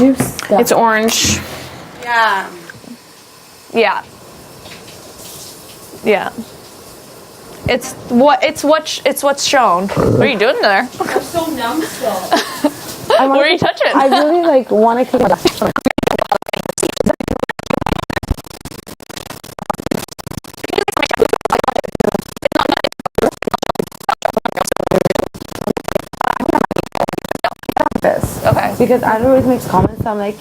juice stuff. It's orange. Yeah. Yeah. Yeah. It's what's shown. What are you doing there? I'm so numb still. What are you touching? I really like want to cook. Okay. Because Andrew always makes comments, so I'm like,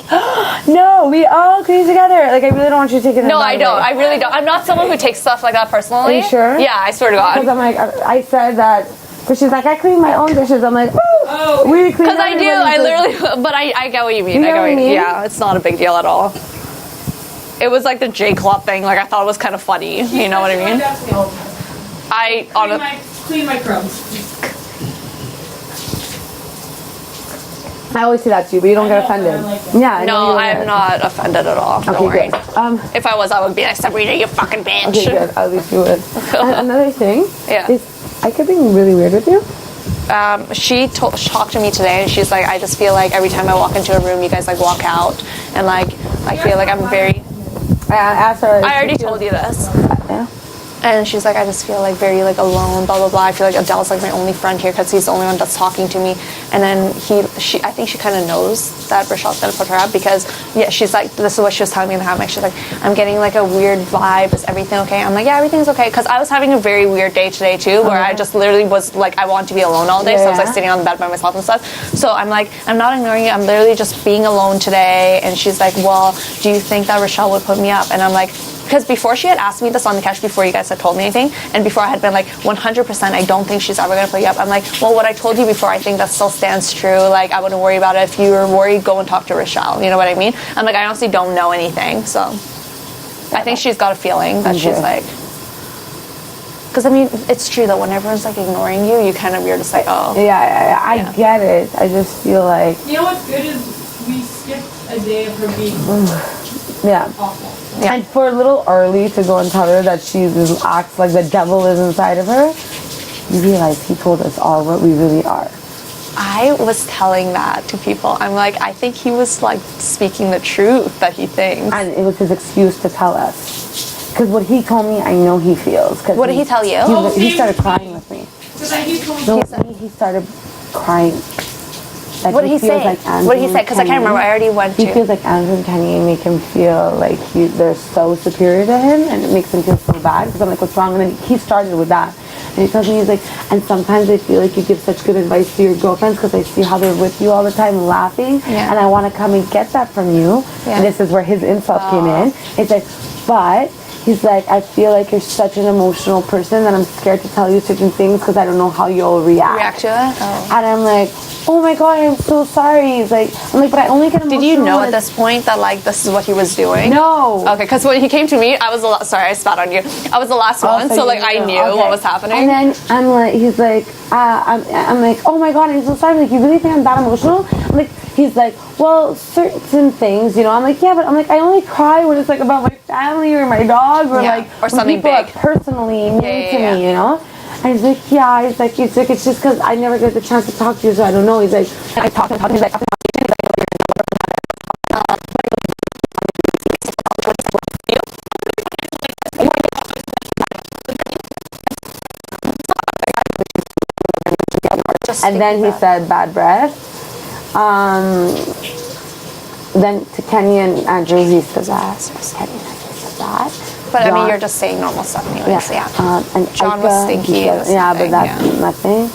no, we all clean together. Like, I really don't want you to take it. No, I don't. I really don't. I'm not someone who takes stuff like that personally. Are you sure? Yeah, I swear to God. Because I'm like, I said that, but she's like, I clean my own dishes. I'm like, oh, we clean. Because I do. I literally, but I get what you mean. You know what I mean? Yeah, it's not a big deal at all. It was like the J Club thing. Like, I thought it was kind of funny. You know what I mean? Clean my crumbs. I always say that to you, but you don't get offended. Yeah. No, I'm not offended at all. Don't worry. Good. If I was, I would be like, Sabrina, you fucking bitch. Okay, good. At least you would. And another thing is, I could be really weird with you. She talked to me today, and she's like, I just feel like every time I walk into a room, you guys like walk out, and like I feel like I'm very. I asked her. I already told you this. Yeah. And she's like, I just feel like very like alone, blah blah blah. I feel like Adele's like my only friend here because he's the only one that's talking to me. And then I think she kind of knows that Rachelle's gonna put her up because she's like, this is what she was telling me in the hammock. She's like, I'm getting like a weird vibe. Is everything okay? I'm like, yeah, everything's okay. Because I was having a very weird day today too, where I just literally was like, I want to be alone all day, so I was like sitting on the bed by myself and stuff. So I'm like, I'm not ignoring you. I'm literally just being alone today. And she's like, well, do you think that Rachelle'll would put me up? And I'm like, because before she had asked me this on the couch before you guys had told me anything, and before I had been like 100% I don't think she's ever going to put you up. I'm like, well, what I told you before, I think that still stands true. Like, I wouldn't worry about it. If you were worried, go and talk to Rachellle. You know what I mean? I'm like, I honestly don't know anything. So I think she's got a feeling that she's like, because I mean, it's true that when everyone's like ignoring you, you kind of, you're just like, oh. Yeah, I get it. I just feel like. You know what's good is we skipped a day of her being awful. Yeah. And for a little early to go and tell her that she acts like the devil is inside of her, you realize he told us all what we really are. I was telling that to people. I'm like, I think he was like speaking the truth that he thinks. And it was his excuse to tell us. Because what he told me, I know he feels. What did he tell you? He started crying with me. He started crying. Like, what did he say? Like What did he say? Because I can't remember. I already went to. He feels like Andrew and Kenny make him feel like they're so superior to him, and it makes him feel so bad. Because I'm like, what's wrong? And then he started with that. And he tells me, he's like, and sometimes I feel like you give such good advice to your girlfriends because I see how they're with you all the time laughing, and I want to come and get that from you. And this is where his insult came in. It's like, but he's like, I feel like you're such an emotional person that I'm scared to tell you certain things because I don't know how you'll react to it. Oh. And I'm like, oh my god, I'm so sorry. He's like, I'm like, but I only get emotional. Did you know at this point that like this is what he was doing? No. Okay, because when he came to me, I was sorry, I spat on you. I was the last one, so like I knew what was happening. And then I'm like, he's like, I'm like, oh my god, I'm so sorry. Like, you really think I'm that emotional? I'm like, he's like, well, certain things, you know. I'm like, yeah, but I'm like, I only cry when it's like about my family or my dog or like or something people big. Are personally mean to me, you know. And he's like, yeah. He's like, it's just because I never get the chance to talk to you, so I don't know. He's like, I talk to him. He's like, and then he said bad breath. Then to Kenny and Andrew, he says that. Kenny and Andrew said that. But John, I mean, you're just saying normal stuff anyways. Yeah. And John Ika, was stinky. But that's nothing.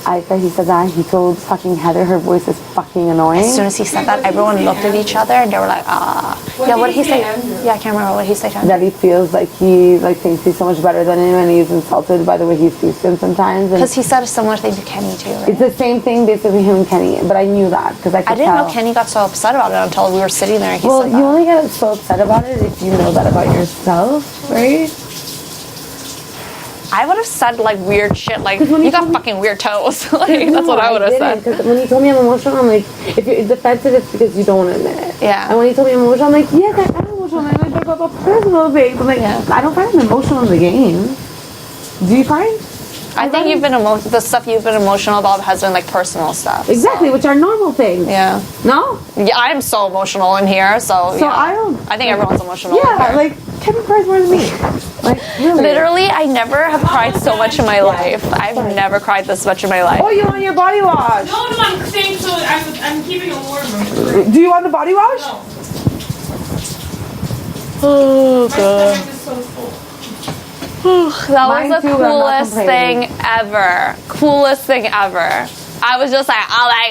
Ika, he said that. He told fucking Heather her voice is fucking annoying. As soon as he said that, everyone looked at each other and they were like, what did he say? Yeah, I can't remember what he said. That he feels like he thinks he's so much better than him, and he's insulted by the way he speaks to him sometimes. Because he said a similar thing to Kenny too, right? It's the same thing basically, him and Kenny, but I knew that because I didn't know Kenny got so upset about it until we were sitting there and he said that. You only get so upset about it if you know that about yourself, right? I would have said like weird shit, like you got fucking weird toes. Like that's what I would have said. Because when he told me I'm emotional, I'm like, if you're defensive, it's because you don't want to admit it. Yeah. And when he told me I'm emotional, I'm like, yes, I am emotional. I'm like, about personal things. I'm like, I don't find him emotional in the game. Do you find? I think you've been the stuff you've been emotional about has been like personal stuff. Exactly, which are normal things. Yeah. No? Yeah, I'm so emotional in here, so yeah. I think everyone's emotional. in Yeah, here. like Kevin cries more than me. Like really. Literally, I never have cried so much in my life. I've never cried this much in my life. Oh, you want your body wash? No, I'm saying so. I'm keeping it warm. Do you want the body wash? No. Oh My stomach is so full. That Mine was the too, but I'm not coolest thing complaining. ever. Coolest thing ever. I was just like, oh my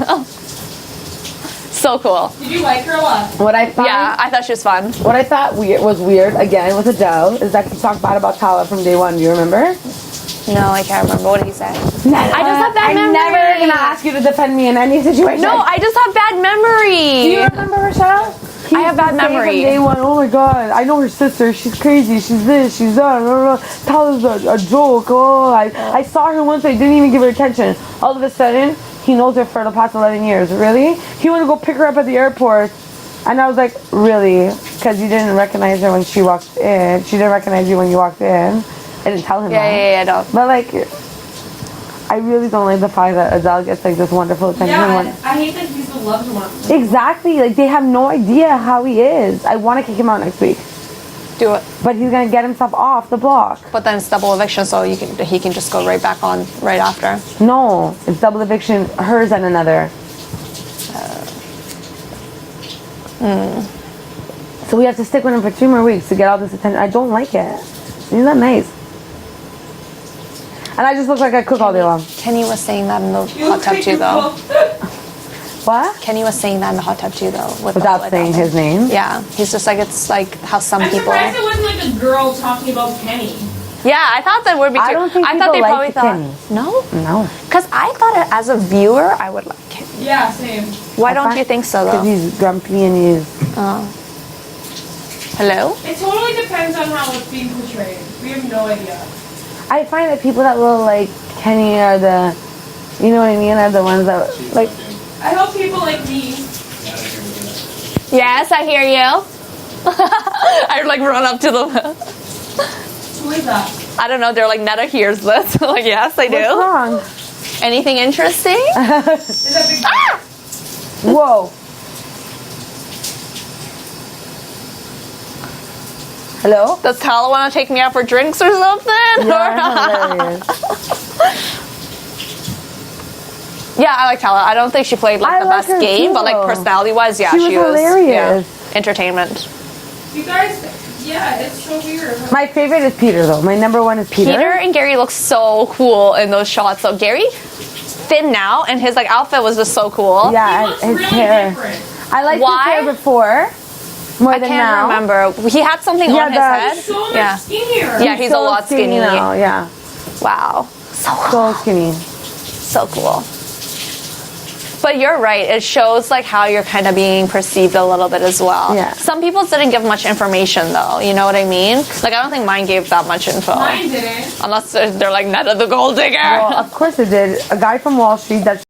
god. So cool. Did you like her a lot? What I thought, Yeah, I thought she was fun. what I thought was weird again with Adele is that he talked bad about Tala from day one. Do you remember? No, I can't remember. What did he say? I just have bad I'm memory. never gonna ask you to defend me in any situation. No, I just have bad memory. Do you remember Racehlle? I have bad memory. From day one, oh my god, I know her sister. She's crazy. She's this. She's that. Tala's a joke. Oh, I saw her once. I didn't even give her attention. All of a sudden, he knows her for the past 11 years. Really? He wanted to go pick her up at the airport. And I was like, really? Because you didn't recognize her when she walked in. She didn't recognize you when you walked in. I didn't tell him that. Yeah, no. But like, I really don't like the fact that Adele gets like this wonderful attention. Yeah, I hate that he's the loved one. Exactly. Like they have no idea how he is. I want to kick him out next week. Do it. But he's gonna get himself off the block. But then it's double eviction, so he can just go right back on right after. No, it's double eviction, hers and another. So we have to stick with him for 2 more weeks to get all this attention. I don't like it. He's not nice. And I just look like I cook all day long. Kenny was saying that in the You hot tub think too, you though. What? Kenny was saying that in the hot tub too, though. Without saying his name? Yeah, he's just like, it's like how some I'm people. surprised it wasn't like a girl talking about Kenny. Yeah, I thought that would be. I don't think I thought they people probably like thought. Kenny. No, No. because I thought as a viewer I would like Kenny. Yeah, same. Why don't you think so Because though? he's grumpy and he's... Hello. It totally depends on how it's being portrayed. We have no idea. I find that people that will like Kenny are the... You know what I mean? Are the ones that like... I hope people like me. Yes, I hear you. I like run up to them. Who is that? I don't know. They're like, Neda hears this. Like, yes, I What's do. wrong? Anything interesting? Is that big? Ah! Whoa. Hello? Does Tala want to take me out for drinks or something? Yeah, hilarious. Yeah, I like Tala. I don't think she played like I the like best her game, but like too. personality-wise, yeah, She was hilarious. Yeah, entertainment. You guys, yeah, it's so weird. My favorite is Peter, though. My number one is Peter. Peter and Gary look so cool in those shots. So Gary, thin now, and his like outfit was just so cool. Yeah, He and looks his really hair. different. I liked Why? his hair before more I than can't now. remember. He had something Yeah, on his the- head. He's so much Yeah. skinnier. Yeah, he's a So lot skinny. now. Yeah, Wow, so cool. so skinny. So cool. But you're right. It shows like how you're kind of being perceived a little bit as well. Yeah. Some people didn't give much information though. You know what I mean? Like I don't think mine gave that much info. Mine didn't. Unless they're like Neda the gold digger. Well, of course it did. A guy from Wall Street that